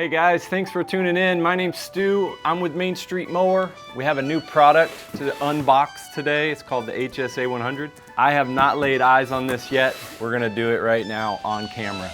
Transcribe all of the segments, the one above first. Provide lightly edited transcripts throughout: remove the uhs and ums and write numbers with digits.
Hey guys, thanks for tuning in. My name's Stu. I'm with Main Street Mower. We have a new product to unbox today. It's called the HSA 100. I have not laid eyes on this yet. We're gonna do it right now on camera.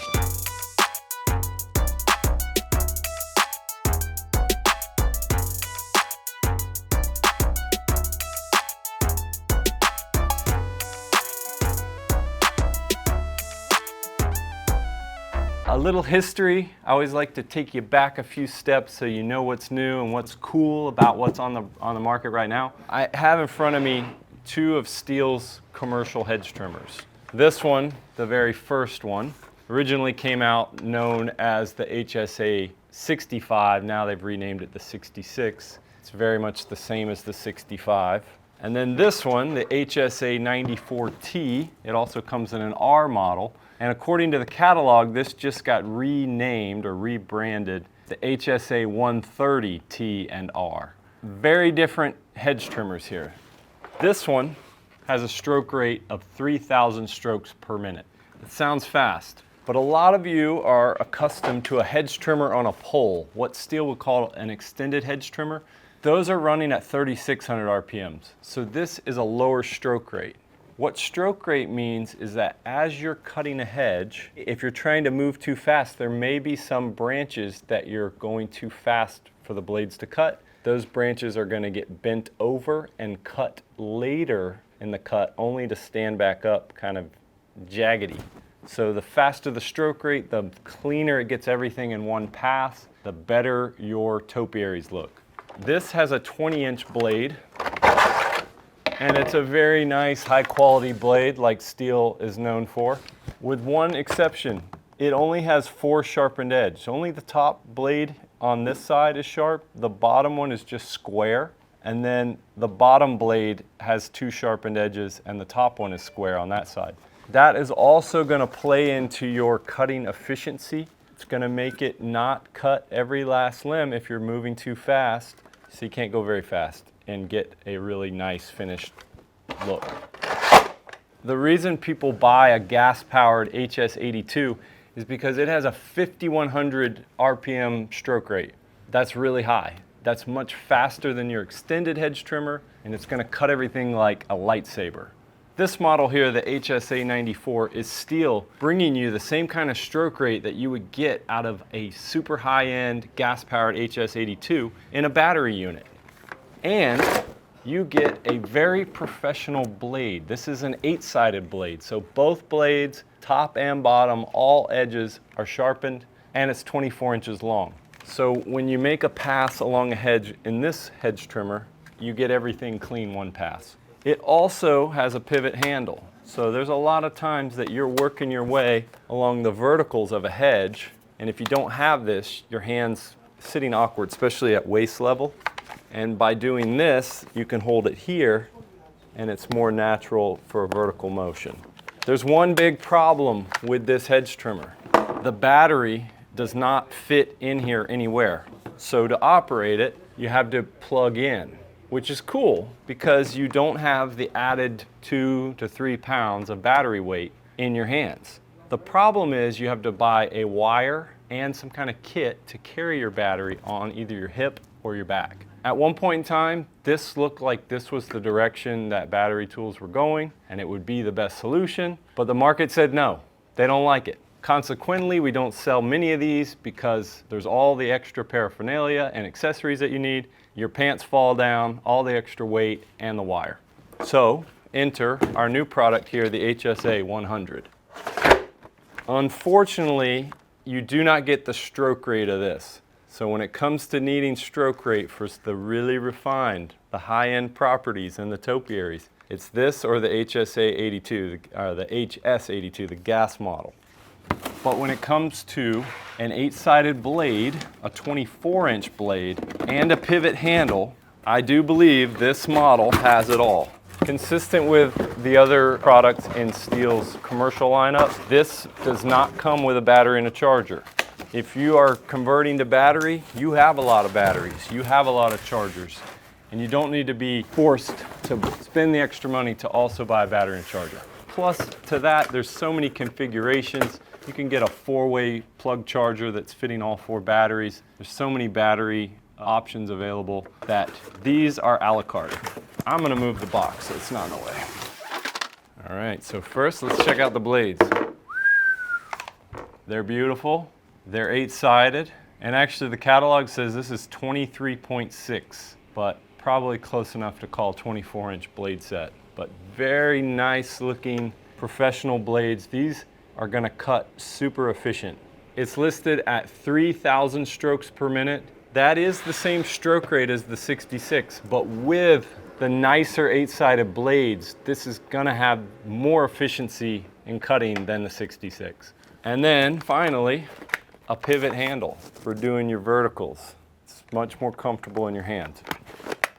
A little history. I always like to take you back a few steps so you know what's new and what's cool about what's on the market right now. I have in front of me two of STIHL's commercial hedge trimmers. This one, the very first one, originally came out known as the HSA 65. Now they've renamed it the 66. It's very much the same as the 65. And then this one, the HSA 94T, it also comes in an R model. And according to the catalog, this just got renamed or rebranded the HSA 130T and R. Very different hedge trimmers here. This one has a stroke rate of 3,000 strokes per minute. It sounds fast, but a lot of you are accustomed to a hedge trimmer on a pole, what STIHL would call an extended hedge trimmer. Those are running at 3,600 RPMs. So this is a lower stroke rate. What stroke rate means is that as you're cutting a hedge, if you're trying to move too fast, there may be some branches that you're going too fast for the blades to cut. Those branches are going to get bent over and cut later in the cut, only to stand back up kind of jaggedy. So the faster the stroke rate, the cleaner it gets everything in one pass, the better your topiaries look. This has a 20-inch blade. And it's a very nice, high-quality blade like STIHL is known for. With one exception, it only has 4 sharpened edges. Only the top blade on this side is sharp. The bottom one is just square. And then the bottom blade has 2 sharpened edges, and the top one is square on that side. That is also going to play into your cutting efficiency. It's going to make it not cut every last limb if you're moving too fast. So you can't go very fast and get a really nice finished look. The reason people buy a gas-powered HS82 is because it has a 5,100 RPM stroke rate. That's really high. That's much faster than your extended hedge trimmer, and it's going to cut everything like a lightsaber. This model here, the HSA 94, is STIHL bringing you the same kind of stroke rate that you would get out of a super high-end gas-powered HS82 in a battery unit. And you get a very professional blade. This is an 8-sided blade, so both blades, top and bottom, all edges are sharpened, and it's 24 inches long. So when you make a pass along a hedge in this hedge trimmer, you get everything clean one pass. It also has a pivot handle. So there's a lot of times that you're working your way along the verticals of a hedge, and if you don't have this, your hand's sitting awkward, especially at waist level. And by doing this, you can hold it here, and it's more natural for a vertical motion. There's one big problem with this hedge trimmer. The battery does not fit in here anywhere. So to operate it, you have to plug in, which is cool because you don't have the added 2 to 3 pounds of battery weight in your hands. The problem is you have to buy a wire and some kind of kit to carry your battery on either your hip or your back. At one point in time, this looked like this was the direction that battery tools were going, and it would be the best solution, but the market said no, they don't like it. Consequently, we don't sell many of these because there's all the extra paraphernalia and accessories that you need. Your pants fall down, all the extra weight, and the wire. So, enter our new product here, the HSA 100. Unfortunately, you do not get the stroke rate of this. So when it comes to needing stroke rate for the really refined, the high-end properties and the topiaries, it's this or the HSA 82, or the HS82, the gas model. But when it comes to an 8-sided blade, a 24-inch blade, and a pivot handle, I do believe this model has it all. Consistent with the other products in STIHL's commercial lineup, this does not come with a battery and a charger. If you are converting to battery, you have a lot of batteries, you have a lot of chargers, and you don't need to be forced to spend the extra money to also buy a battery and charger. Plus to that, there's so many configurations. You can get a 4-way plug charger that's fitting all 4 batteries. There's so many battery options available that these are a la carte. I'm gonna move the box so it's not in the way. All right, so first let's check out the blades. They're beautiful. They're 8-sided. And actually the catalog says this is 23.6, but probably close enough to call 24-inch blade set. But very nice looking professional blades. These are gonna cut super efficient. It's listed at 3,000 strokes per minute. That is the same stroke rate as the 66, but with the nicer 8-sided blades, this is gonna have more efficiency in cutting than the 66. And then finally, a pivot handle for doing your verticals. It's much more comfortable in your hand.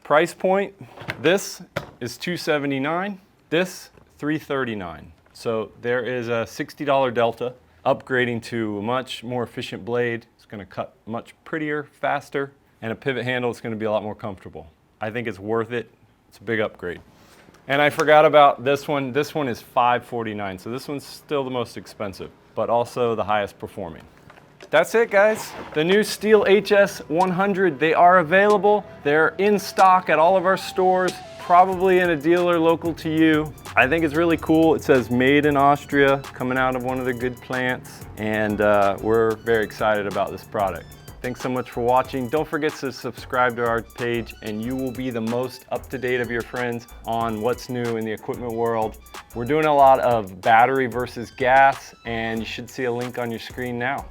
Price point, this is $279, this $339. So there is a $60 delta. Upgrading to a much more efficient blade. It's gonna cut much prettier, faster, and a pivot handle is gonna be a lot more comfortable. I think it's worth it. It's a big upgrade. And I forgot about this one. This one is $549, so this one's still the most expensive, but also the highest performing. That's it, guys. The new STIHL HS100, they are available. They're in stock at all of our stores, probably in a dealer local to you. I think it's really cool. It says made in Austria, coming out of one of the good plants, and we're very excited about this product. Thanks so much for watching. Don't forget to subscribe to our page and you will be the most up-to-date of your friends on what's new in the equipment world. We're doing a lot of battery versus gas, and you should see a link on your screen now.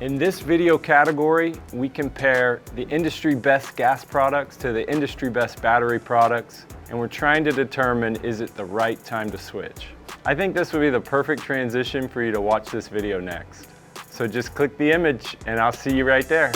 In this video category, we compare the industry best gas products to the industry best battery products, and we're trying to determine, is it the right time to switch? I think this would be the perfect transition for you to watch this video next. So just click the image and I'll see you right there.